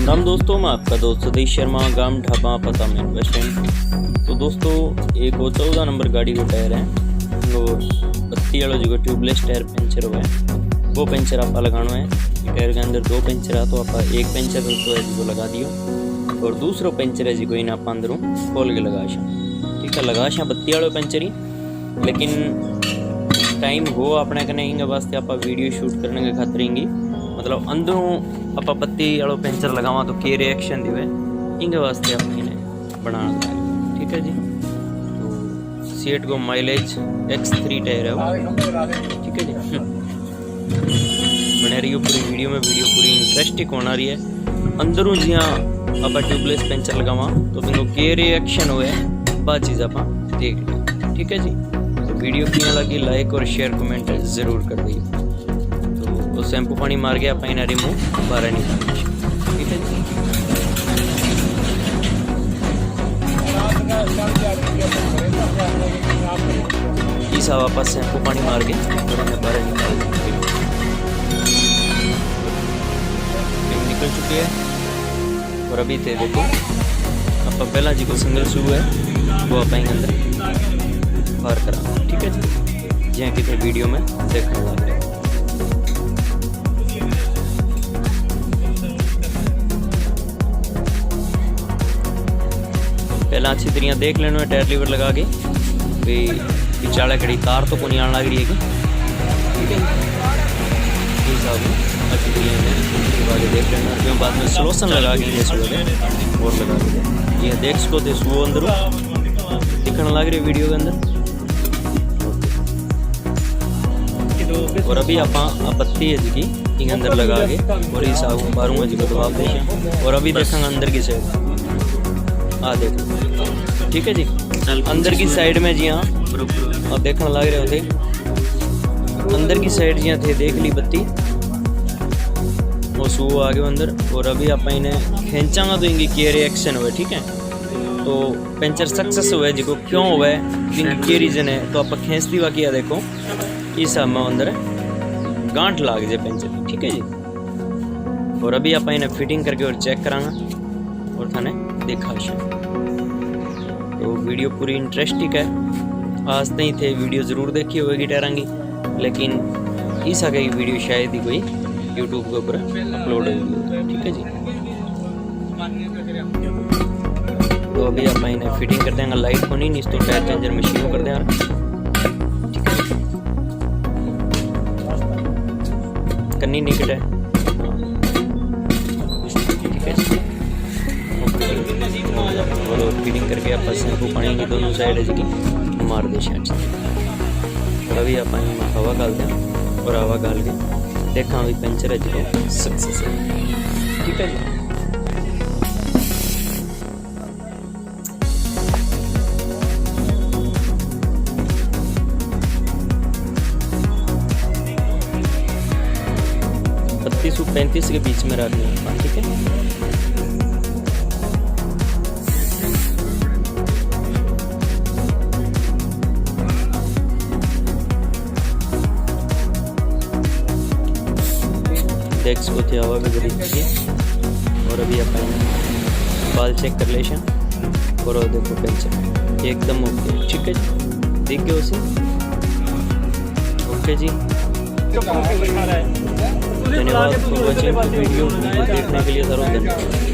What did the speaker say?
राम राम दोस्तों, मैं आपका दोस्त सतीश शर्मा, गांव ढाबा, पता मेन बस स्टैंड। तो दोस्तों एक वो 14 नंबर गाड़ी को टायर है और बत्ती वाला जो ट्यूबलेस टायर पंचर हुआ है वो पंचर आप लगाना है। टायर के अंदर दो पंचर है तो आप एक पंचर तो है जो लगा दियो और दूसरा पंचर है जी आप अंदरों खोल के लगा शा। ठीक है, लगा शा बत्ती वाले पंचर ही, लेकिन टाइम हो अपने कने इंगे वास्ते आप वीडियो शूट करने के खातिर इंगी मतलब अंदरों आप बत्ती वालों पेंचर लगावा तो के रिएक्शन दिवे इंगे वास्ते आप इन्हें बनाना है। ठीक है जी, तो सीएट को माइलेज X3 टायर है वो। ठीक है जी, बने रही हो पूरी वीडियो में, वीडियो पूरी इंटरेस्टिंग होना रही है। अंदरों जी आप ट्यूबलेस पेंचर लगावा तो बिंगो के रिएक्शन हुए बात चीज़ आप देख ली। ठीक है जी, तो वीडियो की लगी लाइक और शेयर कमेंट ज़रूर कर दिए। तो शैम्पू पानी मार के आप इन्हें रिमूव बाहर निकाल। ठीक है जी, इस आप शैम्पू पानी मार के बाहर निकल चुकी है। और अभी थे देखो आप पहला जी को सिंगल शू है वो आप अंदर बाहर करा। ठीक है जी, जहाँ कि वीडियो में देखने लग रहे। पहला अच्छी तरह देख लेना है टायर लीवर लगा के भी पिछाड़ा खड़ी तार तो कोनी आने लग रही है कि। ठीक है, अच्छी तरह देख लेना, फिर बाद में स्लोसन लगा के और लगा के ये देख सको थे वो अंदर दिखने लग रही है वीडियो के अंदर। और अभी आप बत्ती है जी अंदर लगा के और इस बारूंगा जी को दबाव देखें और अभी देखेंगे अंदर की साइड देखो। ठीक है जी, अंदर की साइड में जी हाँ आप देखने लग रहे होते अंदर की साइड जी थे देख ली बत्ती और सू आ गए अंदर। और अभी आप इन्हें खींचांगा तो इनकी के रिएक्शन हुए। ठीक है, तो पेंचर सक्सेस हुआ है जी को क्यों हुआ है इनकी के रीज़न है तो आप खींचती हुआ किया देखो इस में अंदर गांठ लाग जाए पेंचर। ठीक है जी, और अभी आप इन्हें फिटिंग करके और चेक करांगा और थाने देखा। तो वीडियो पूरी इंटरेस्टिंग है, आज तक थे वीडियो ज़रूर देखी होगी टायरांगी, लेकिन इस आगे की वीडियो शायद ही कोई यूट्यूब के ऊपर अपलोड होगी। ठीक है जी, तो अभी आप इन्हें फिटिंग करते हैं। लाइट होनी नहीं तो टायर चेंजर मशीन कर दें। ठीक है, कन्नी निकट है। ठीक है जी, फीडिंग करके आप शैम्पू पानी की दोनों साइड है मार दे शायद। और अभी आप हवा गाल दें और हवा गाल के देखा अभी पंचर है जो सक्सेस है। ठीक है जी, बत्तीस 35 के बीच में रखनी है। ठीक है, डेक्स को थे हवा भी बड़ी थी। और अभी अपन बाल चेक कर ले और देखो पेंचर एकदम ओके। ठीक है जी, देख गए उसे ओके जी। धन्यवाद वीडियो देखने के लिए ज़रूर धन्यवाद।